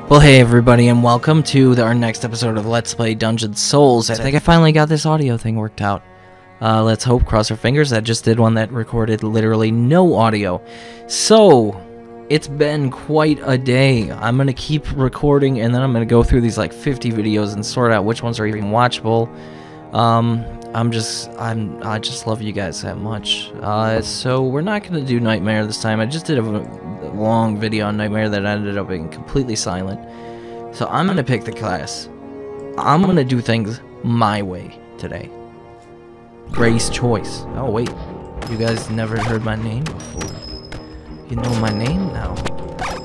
Well, hey everybody, and welcome to our next episode of Let's Play Dungeon Souls. I think I finally got this audio thing worked out. Let's hope, cross our fingers. I just did one that recorded literally no audio. So, it's been quite a day. I'm gonna keep recording, and then I'm gonna go through these like 50 videos and sort out which ones are even watchable. I just love you guys that much. So we're not gonna do Nightmare this time. I just did a long video on Nightmare that ended up being completely silent. So I'm gonna pick the class. I'm gonna do things my way today. Gray's choice. Oh wait, you guys never heard my name before. You know my name now.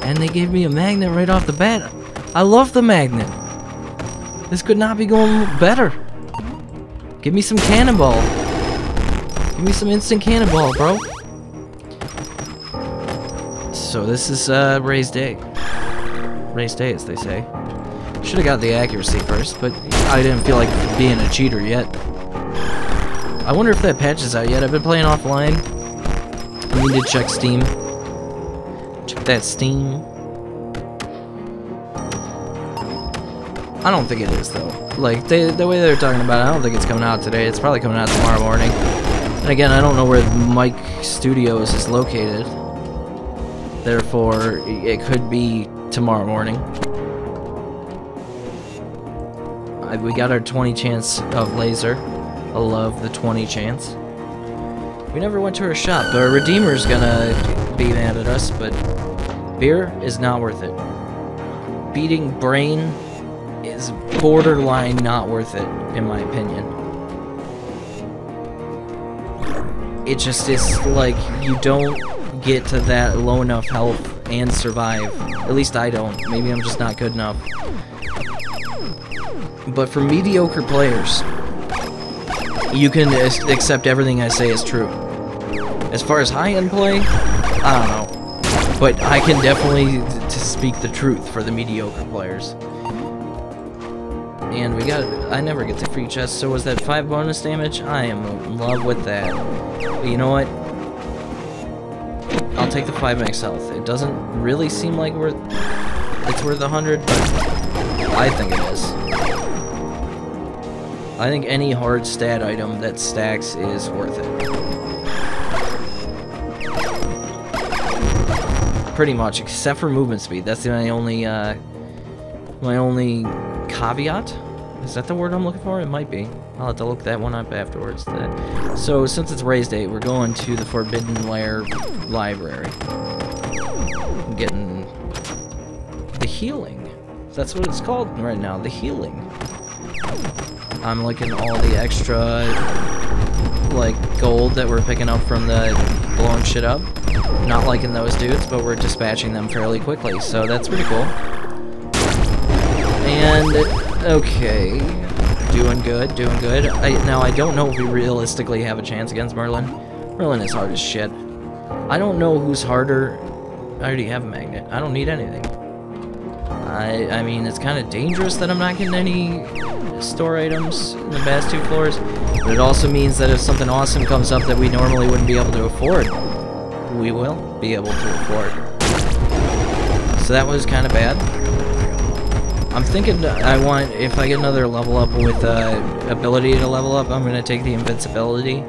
And they gave me a magnet right off the bat. I love the magnet. This could not be going better. Give me some cannonball. Give me some instant cannonball, bro. So this is Ray's day. Ray's day, as they say. Should have got the accuracy first, but I didn't feel like being a cheater yet. I wonder if that patch is out yet. I've been playing offline. I need to check Steam. Check that Steam. I don't think it is, though. Like, the way they're talking about it, I don't think it's coming out today. It's probably coming out tomorrow morning. And again, I don't know where Mike Studios is located. Therefore, it could be tomorrow morning. We got our 20 chance of laser. I love the 20 chance. We never went to our shop. Our Redeemer's gonna be mad at us, but beer is not worth it. Beating Brain is borderline not worth it, in my opinion. It just is like you don't get to that low enough health and survive. At least I don't. Maybe I'm just not good enough. But for mediocre players, you can accept everything I say is true. As far as high-end play, I don't know. But I can definitely speak the truth for the mediocre players. And we got, I never get the free chest, so was that 5 bonus damage? I am in love with that. But you know what? I'll take the 5 max health. It doesn't really seem like it's worth 100, but I think it is. I think any hard stat item that stacks is worth it. Pretty much, except for movement speed. That's my only caveat? Is that the word I'm looking for? It might be. I'll have to look that one up afterwards. So, since it's Ray's Day, we're going to the Forbidden Lair library. I'm getting the healing. That's what it's called right now, the healing. I'm liking all the extra, like, gold that we're picking up from the blowing shit up. Not liking those dudes, but we're dispatching them fairly quickly, so that's pretty cool. And, okay, doing good, doing good. Now, I don't know if we realistically have a chance against Merlin. Merlin is hard as shit. I don't know who's harder. I already have a magnet. I don't need anything. I mean, it's kind of dangerous that I'm not getting any store items in the past 2 floors, but it also means that if something awesome comes up that we normally wouldn't be able to afford, we will be able to afford. So that was kind of bad. I'm thinking I want, if I get another level up with ability to level up, I'm going to take the invincibility.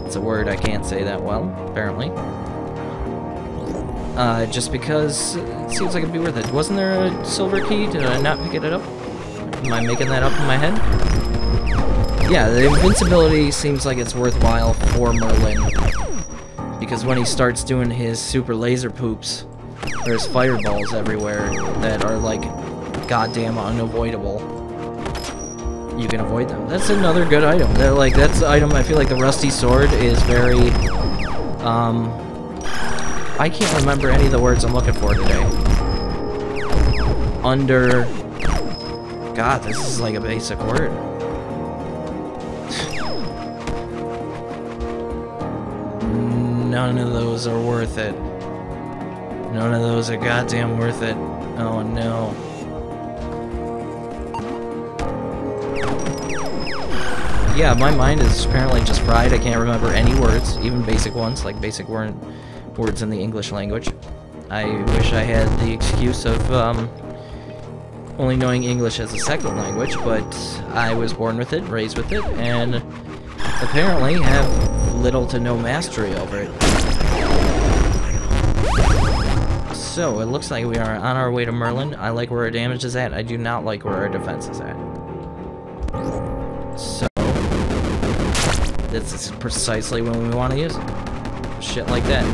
It's a word I can't say that well, apparently. Just because it seems like it'd be worth it. Wasn't there a silver key? Did I not pick it up? Am I making that up in my head? Yeah, the invincibility seems like it's worthwhile for Merlin. Because when he starts doing his super laser poops, there's fireballs everywhere that are like goddamn unavoidable. You can avoid them. That's another good item. That's the item. I feel like the rusty sword is very I can't remember any of the words I'm looking for today. God, this is like a basic word. None of those are worth it. None of those are goddamn worth it. Oh no. Yeah, my mind is apparently just fried. I can't remember any words, even basic ones, like basic words in the English language. I wish I had the excuse of only knowing English as a second language, but I was born with it, raised with it, and apparently have little to no mastery over it. So, it looks like we are on our way to Merlin. I like where our damage is at. I do not like where our defense is at. So, this is precisely when we want to use it. Shit like that.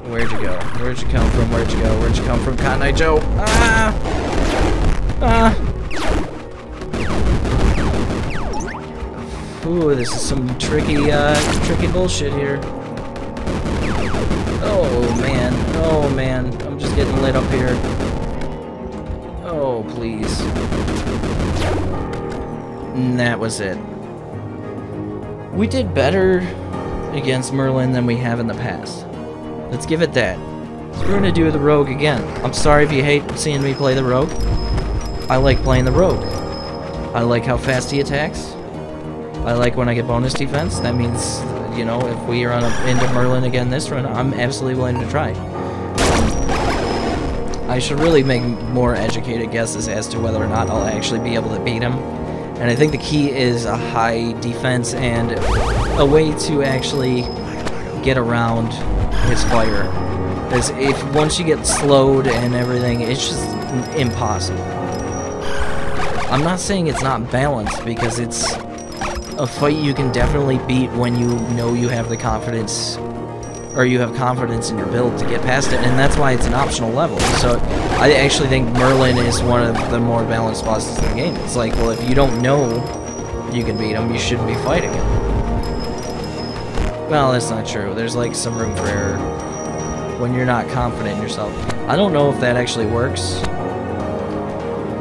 Where'd you go? Where'd you come from? Where'd you go? Where'd you come from, Cotton Eye Joe? Ah! Ah! Ooh, this is some tricky bullshit here. Oh man, I'm just getting lit up here. Oh, please. And that was it. We did better against Merlin than we have in the past. Let's give it that. So we're gonna do the rogue again. I'm sorry if you hate seeing me play the rogue. I like playing the rogue. I like how fast he attacks. I like when I get bonus defense. That means, you know, if we are into Merlin again this run, I'm absolutely willing to try. I should really make more educated guesses as to whether or not I'll actually be able to beat him. And I think the key is a high defense and a way to actually get around his fire. Because if once you get slowed and everything, it's just impossible. I'm not saying it's not balanced, because it's a fight you can definitely beat when you know you have the confidence, or you have confidence in your build to get past it, and that's why it's an optional level. So I actually think Merlin is one of the more balanced bosses in the game. It's like, well, if you don't know you can beat him, you shouldn't be fighting him. Well, that's not true. There's like some room for error when you're not confident in yourself. I don't know if that actually works,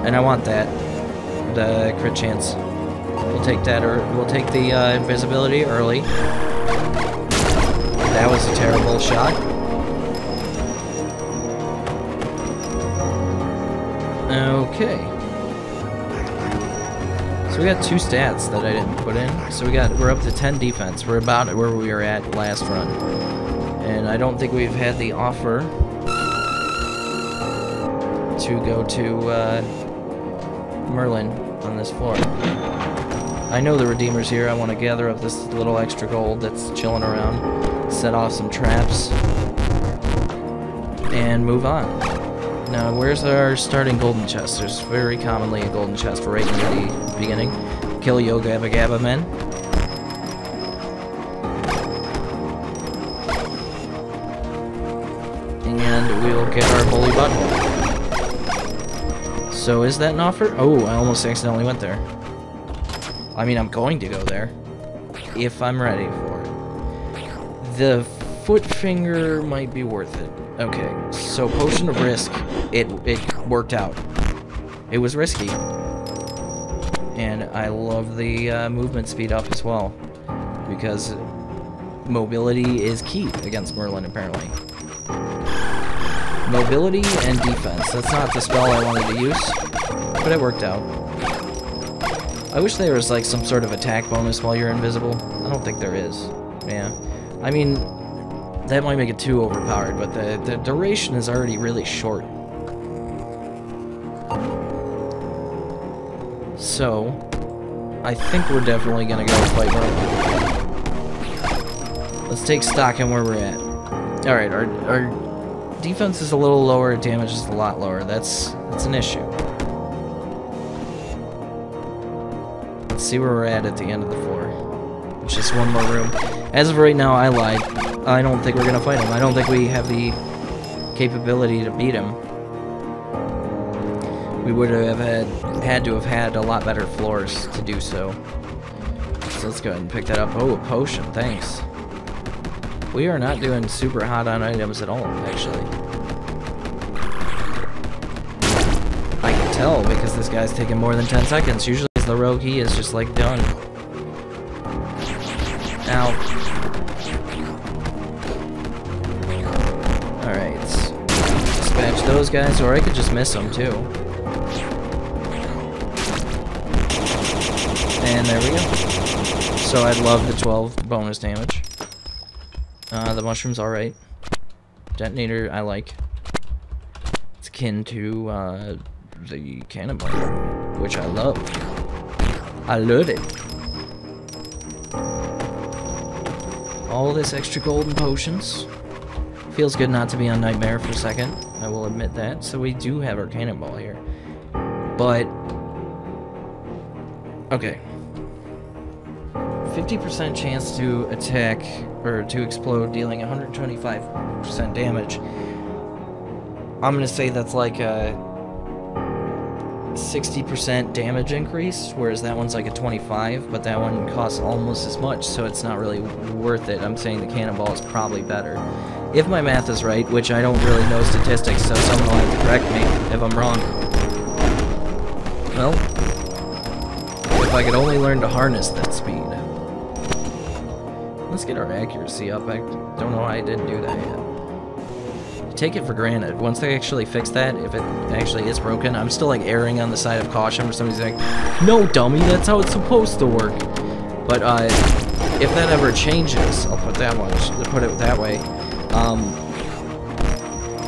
and I want that, the crit chance. We'll take that, or we'll take the invisibility early. That was a terrible shot. Okay. So we got 2 stats that I didn't put in. So we're up to 10 defense. We're about where we were at last run. And I don't think we've had the offer to go to Merlin on this floor. I know the Redeemer's here. I want to gather up this little extra gold that's chilling around, set off some traps, and move on. Now, where's our starting golden chest? There's very commonly a golden chest right in the beginning. Kill Yo Gabba Gabba men. And we'll get our holy butthole. So is that an offer? Oh, I almost accidentally went there. I mean, I'm going to go there, if I'm ready for it. The foot finger might be worth it. Okay, so Potion of Risk, it worked out. It was risky. And I love the movement speed up as well, because mobility is key against Merlin, apparently. Mobility and defense. That's not the spell I wanted to use, but it worked out. I wish there was like some sort of attack bonus while you're invisible. I don't think there is. Yeah. I mean, that might make it too overpowered, but the duration is already really short. So, I think we're definitely gonna go fight Merlin. Let's take stock in where we're at. Alright, our defense is a little lower, damage is a lot lower. That's an issue. Let's see where we're at the end of the floor. There's just one more room. As of right now, I lied. I don't think we're gonna fight him. I don't think we have the capability to beat him. We would have had to have had a lot better floors to do so. So let's go ahead and pick that up. Oh, a potion, thanks. We are not doing super hot on items at all, actually. I can tell because this guy's taking more than 10 seconds. Usually as the rogue, he is just like done. Ow. Alright. Dispatch those guys, or I could just miss them too. And there we go. So I'd love the 12 bonus damage. The mushroom's alright. Detonator, I like. It's akin to the cannonball, which I love. I love it. All this extra golden potions. Feels good not to be on Nightmare for a second. I will admit that. So we do have our cannonball here. But... okay. 50% chance to attack, or to explode, dealing 125% damage. I'm gonna say that's like a 60% damage increase, whereas that one's like a 25, but that one costs almost as much, so it's not really worth it. I'm saying the cannonball is probably better. If my math is right, which I don't really know statistics, so someone will have to correct me if I'm wrong. Well, if I could only learn to harness that speed. Let's get our accuracy up. I don't know why I didn't do that yet. Take it for granted. Once they actually fix that, if it actually is broken, I'm still like erring on the side of caution where somebody's like, no dummy, that's how it's supposed to work. But if that ever changes, I'll put it that way,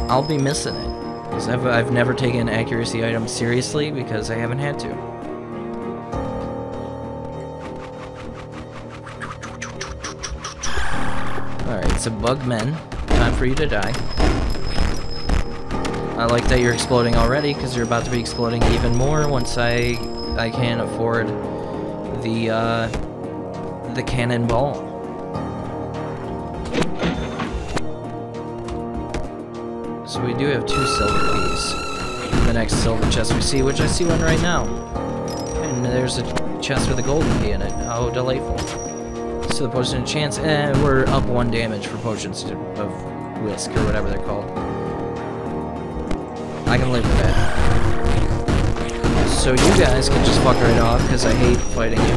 I'll be missing it. Because I've never taken accuracy items seriously because I haven't had to. Alright, so Bugmen, time for you to die. I like that you're exploding already, because you're about to be exploding even more once I can afford the cannonball. So we do have 2 silver keys. The next silver chest we see, which I see one right now. And there's a chest with a golden key in it. How delightful. So the potion of chance, we're up 1 damage for potions of whisk, or whatever they're called. I can live with that. So you guys can just fuck right off, because I hate fighting you.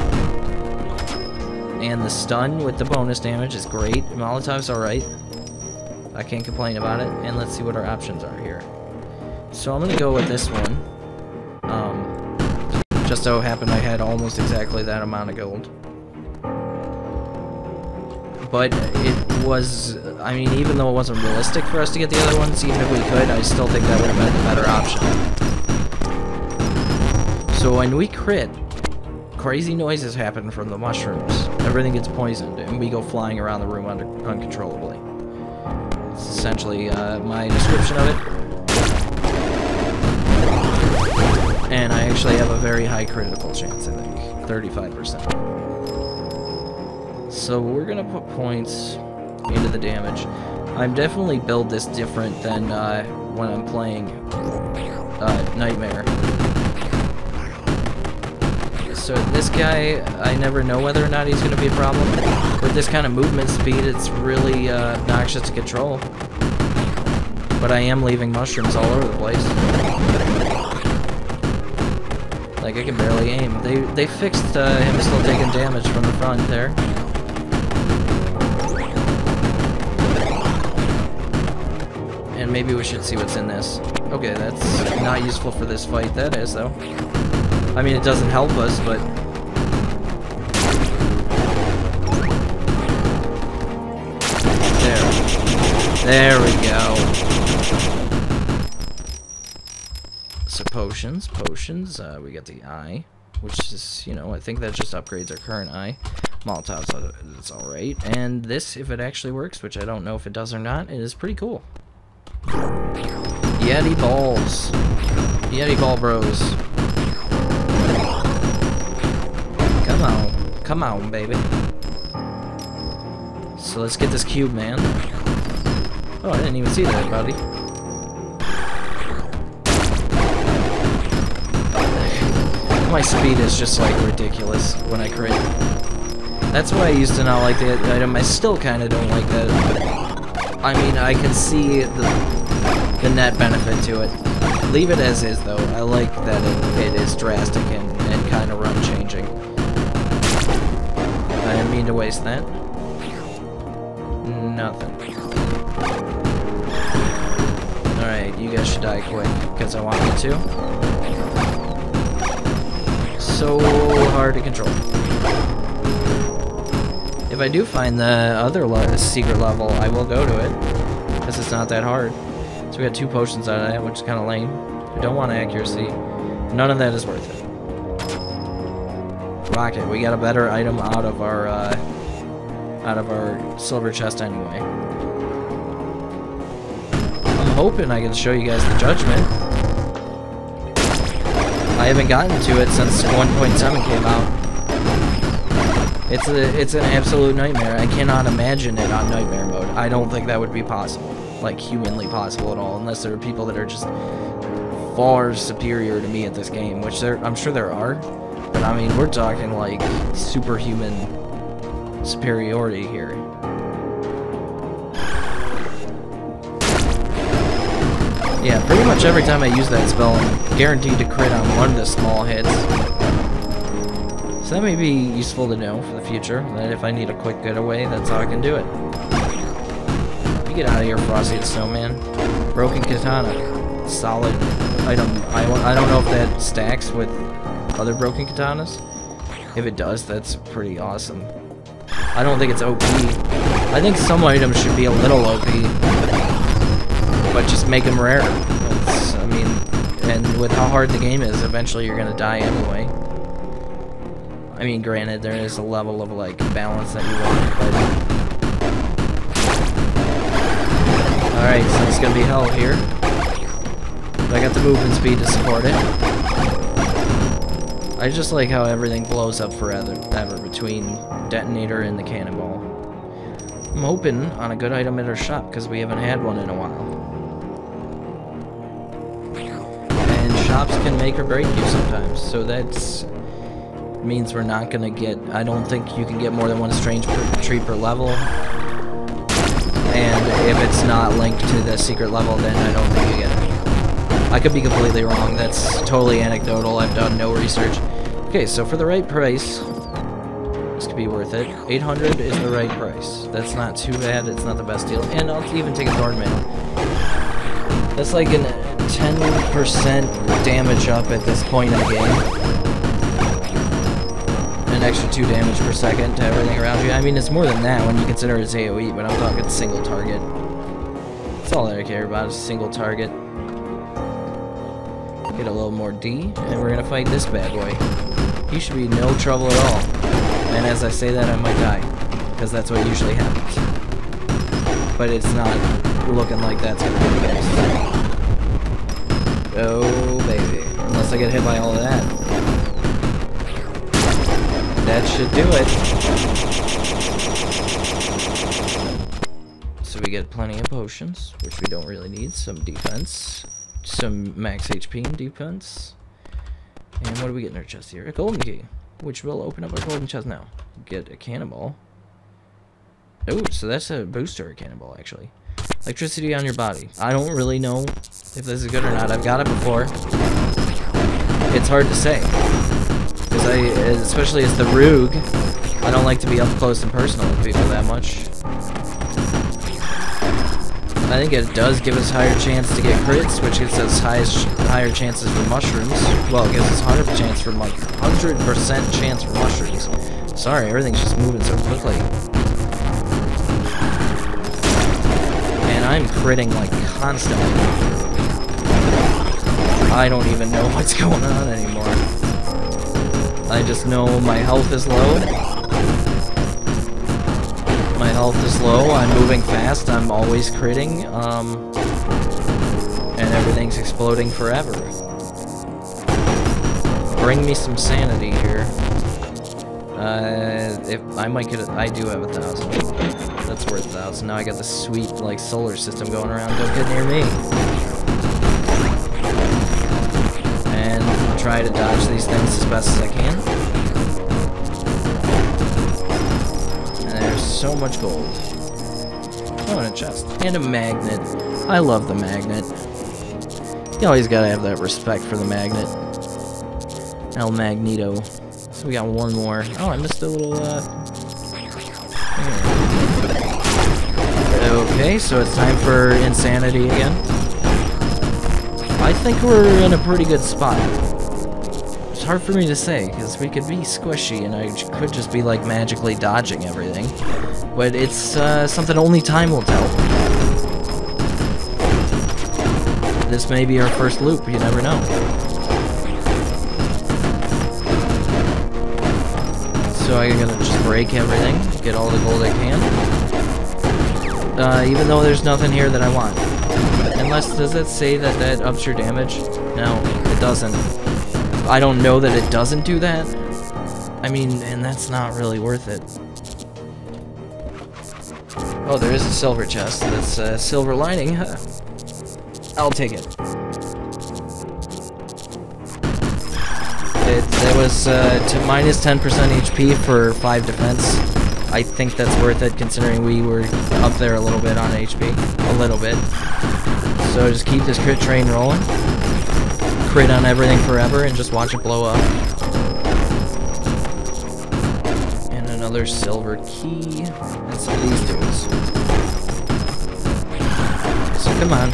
And the stun with the bonus damage is great. Molotov's alright. I can't complain about it. And let's see what our options are here. So I'm gonna go with this one. Just so happened I had almost exactly that amount of gold. But it was, I mean, even though it wasn't realistic for us to get the other ones, even if we could, I still think that would have been the better option. So when we crit, crazy noises happen from the mushrooms. Everything gets poisoned, and we go flying around the room uncontrollably. It's essentially my description of it. And I actually have a very high critical chance, I think. 35%. So we're gonna put points into the damage. I'm definitely build this different than when I'm playing Nightmare. So this guy, I never know whether or not he's gonna be a problem. With this kind of movement speed, it's really obnoxious to control. But I am leaving mushrooms all over the place. Like, I can barely aim. They fixed him still taking damage from the front there. And maybe we should see what's in this. Okay, that's not useful for this fight. That is, though. I mean, it doesn't help us, but... There we go. So potions. We got the eye, which is, you know, I think that just upgrades our current eye. Molotov's, it's alright. And this, if it actually works, which I don't know if it does or not, it is pretty cool. Yeti balls. Yeti ball bros. Come on. Come on, baby. So let's get this cube, man. Oh, I didn't even see that, buddy. My speed is just, like, ridiculous when I crit. That's why I used to not like the item. I still kind of don't like that. I mean, I can see the net benefit to it. Leave it as is, though. I like that it is drastic and kind of run-changing. I didn't mean to waste that. Nothing. Alright, you guys should die quick, because I want you to. So hard to control. If I do find the other secret level, I will go to it, because it's not that hard. So we got 2 potions out of that, which is kind of lame. We don't want accuracy. None of that is worth it. Rocket, we got a better item out of our silver chest anyway. I'm hoping I can show you guys the judgment. I haven't gotten to it since 1.7 came out. It's an absolute nightmare. I cannot imagine it on nightmare mode. I don't think that would be possible, like humanly possible at all, unless there are people that are just far superior to me at this game, which I'm sure there are. But I mean, we're talking like superhuman superiority here. Yeah, pretty much every time I use that spell, I'm guaranteed to crit on one of the small hits. So that may be useful to know for the future, that if I need a quick getaway, that's how I can do it. You get out of here, Frosty the Snowman. Broken Katana. Solid item. I don't know if that stacks with other broken katanas. If it does, that's pretty awesome. I don't think it's OP. I think some items should be a little OP, but just make them rare. I mean, and with how hard the game is, eventually you're gonna die anyway. I mean, granted, there is a level of like balance that you want, but alright, so it's gonna be hell here. But I got the movement speed to support it. I just like how everything blows up forever between detonator and the cannonball. I'm hoping on a good item at our shop, because we haven't had one in a while. And shops can make or break you sometimes, so that's means we're not gonna get, I don't think you can get more than one strange tree per level. And if it's not linked to the secret level, then I don't think you get it. I could be completely wrong, that's totally anecdotal, I've done no research. Okay, so for the right price, this could be worth it. 800 is the right price. That's not too bad, it's not the best deal. And I'll even take a thorn mail. That's like a 10% damage up at this point in the game. An extra 2 damage per second to everything around you. I mean, it's more than that when you consider it's AoE, but I'm talking single target. That's all that I care about, is single target. Get a little more D, and we're gonna fight this bad boy. He should be no trouble at all. And as I say that, I might die, because that's what usually happens. But it's not looking like that's gonna be the case. Oh, baby. Unless I get hit by all of that. That should do it. So we get plenty of potions, which we don't really need. Some defense. Some max HP and defense. And what do we get in our chest here? A golden key, which will open up our golden chest now. Get a cannonball. Oh, so that's a booster cannonball, actually. Electricity on your body. I don't really know if this is good or not. I've got it before. It's hard to say. Because especially as the Rogue, I don't like to be up close and personal with people that much. I think it does give us higher chance to get crits, which gives us higher chances for mushrooms. Well, it gives us 100% chance for mushrooms. Sorry, everything's just moving so quickly. And I'm critting like constantly. I don't even know what's going on anymore. I just know my health is low. My health is low, I'm moving fast, I'm always critting, and everything's exploding forever. Bring me some sanity here. If I might get I do have 1,000. That's worth 1,000. Now I got the sweet, like, solar system going around. Don't get near me. And I'll try to dodge these things as best as I can. So much gold. Oh, and a chest. And a magnet. I love the magnet. You always gotta have that respect for the magnet. El Magneto. So we got one more. Oh, I missed a little, Okay, so it's time for insanity again. I think we're in a pretty good spot. hard for me to say, because we could be squishy and I could just be like magically dodging everything. But it's something only time will tell. This may be our first loop, you never know. So I gotta just break everything, get all the gold I can. Even though there's nothing here that I want. Unless, does it say that that ups your damage? No, it doesn't. I don't know that it doesn't do that. I mean, and that's not really worth it. Oh, there is a silver chest that's silver lining. I'll take it. It was to minus 10% HP for 5 defense. I think that's worth it considering we were up there a little bit on HP. A little bit. So just keep this crit train rolling. Crit on everything forever and just watch it blow up. And another silver key. And some of these dudes. So come on,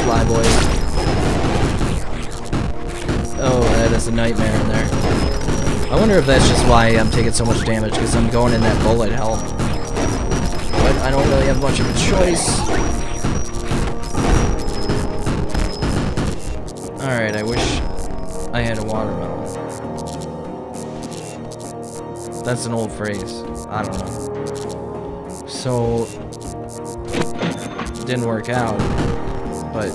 fly boys. Oh, that is a nightmare in there. I wonder if that's just why I'm taking so much damage, because I'm going in that bullet hell. But I don't really have much of a choice. Alright, I wish I had a watermelon. That's an old phrase. I don't know. So, didn't work out, but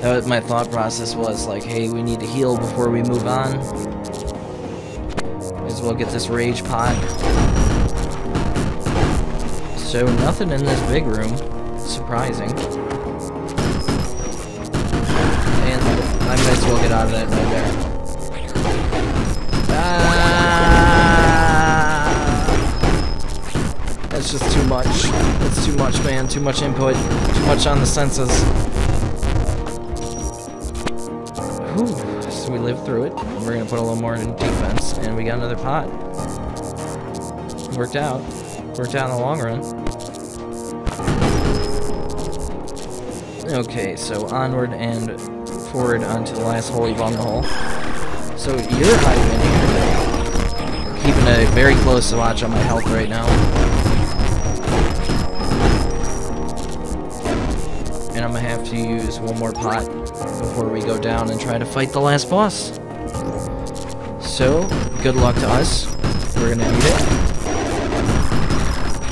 that was, my thought process was like, hey, we need to heal before we move on. As well get this rage pot. So nothing in this big room. Surprising. And I might as well get out of that nightmare. That's just too much. That's too much, man. Too much input. Too much on the senses. Whew. So we lived through it. We're gonna put a little more in defense, and we got another pot. Worked out. Worked out in the long run. Okay, so onward and forward onto the last hole you bombed the hole. So you're hiding in here. Keeping a very close watch on my health right now. And I'm gonna have to use one more pot before we go down and try to fight the last boss. So, good luck to us. We're gonna need it.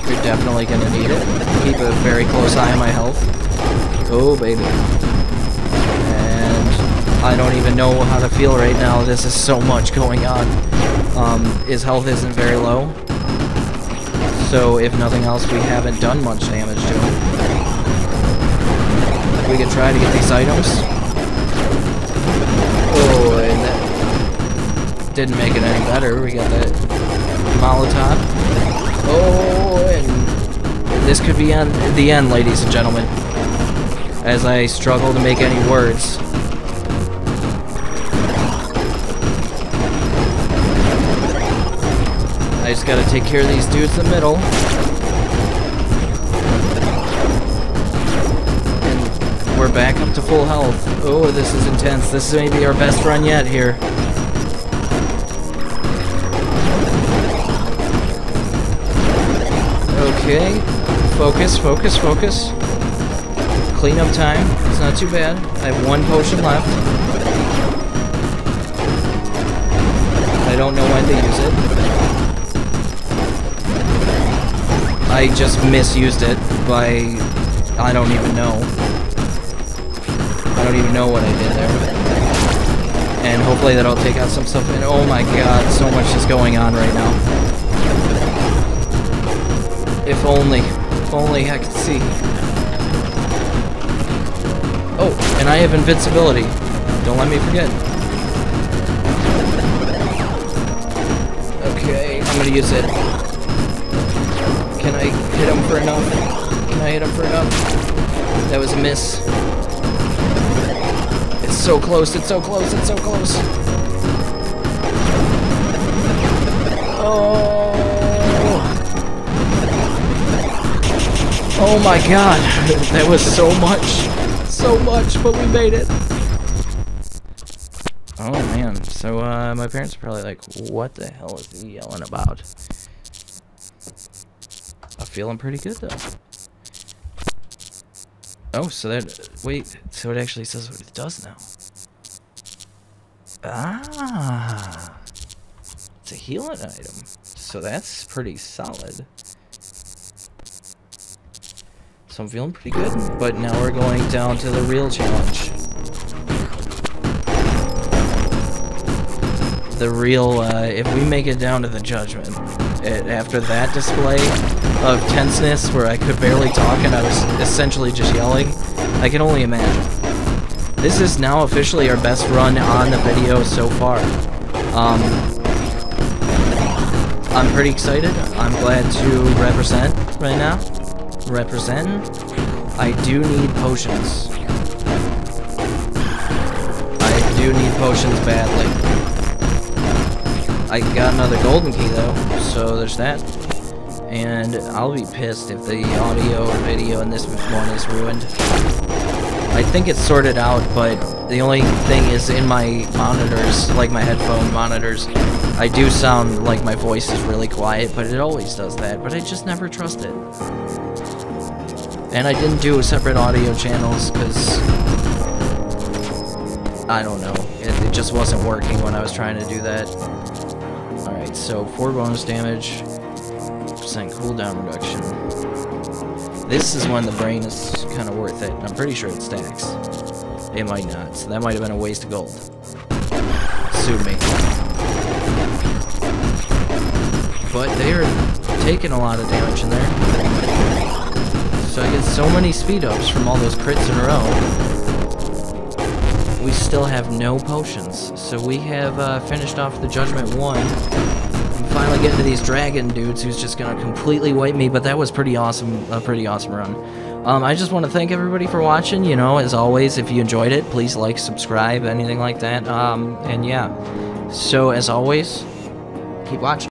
You're definitely gonna need it. Keep a very close eye on my health. Oh, baby. And I don't even know how to feel right now. This is so much going on. His health isn't very low. So, if nothing else, we haven't done much damage to him. We could try to get these items. Oh, and that didn't make it any better. We got that Molotov. Oh, and this could be the end, ladies and gentlemen. As I struggle to make any words. I just gotta take care of these dudes in the middle. We're back up to full health. Oh, this is intense. This is maybe our best run yet here. Okay. Focus, focus, focus. Cleanup time. It's not too bad. I have one potion left. I don't know when to use it. I just misused it by... I don't even know. I don't even know what I did there. And hopefully that'll take out some stuff. And oh my god, so much is going on right now. If only I could see. Oh, and I have invincibility. Don't let me forget. Okay, I'm gonna use it. Can I hit him for enough? Can I hit him for enough? That was a miss. It's so close, it's so close, it's so close. Oh. Oh my god. That was so much. So much, but we made it. Oh man, so my parents are probably like, what the hell is he yelling about? I'm feeling pretty good though. Oh, so that, wait, so it actually says what it does now. Ah, it's a healing item, so that's pretty solid. So I'm feeling pretty good, but now we're going down to the real challenge. The real, if we make it down to the judgment, after that display of tenseness where I could barely talk and I was essentially just yelling, I can only imagine. This is now officially our best run on the video so far. I'm pretty excited. I'm glad to represent right now. I do need potions. I do need potions badly. I got another golden key though, so there's that. And I'll be pissed if the audio or video in this one is ruined. I think it's sorted out, but the only thing is in my monitors, like my headphone monitors, I do sound like my voice is really quiet, but it always does that, but I just never trust it. And I didn't do separate audio channels because I don't know, it just wasn't working when I was trying to do that. Alright, so 4 bonus damage, percent cooldown reduction. This is when the brain is kind of worth it. I'm pretty sure it stacks. It might not, so that might have been a waste of gold. Sue me. But they are taking a lot of damage in there. So I get so many speed ups from all those crits in a row. We still have no potions. So we have finished off the Judgment 1. I'm finally getting to these dragon dudes who's just gonna completely wipe me, but that was pretty awesome, a pretty awesome run. I just want to thank everybody for watching. You know, as always, if you enjoyed it, please like, subscribe, anything like that. And yeah, so as always, keep watching.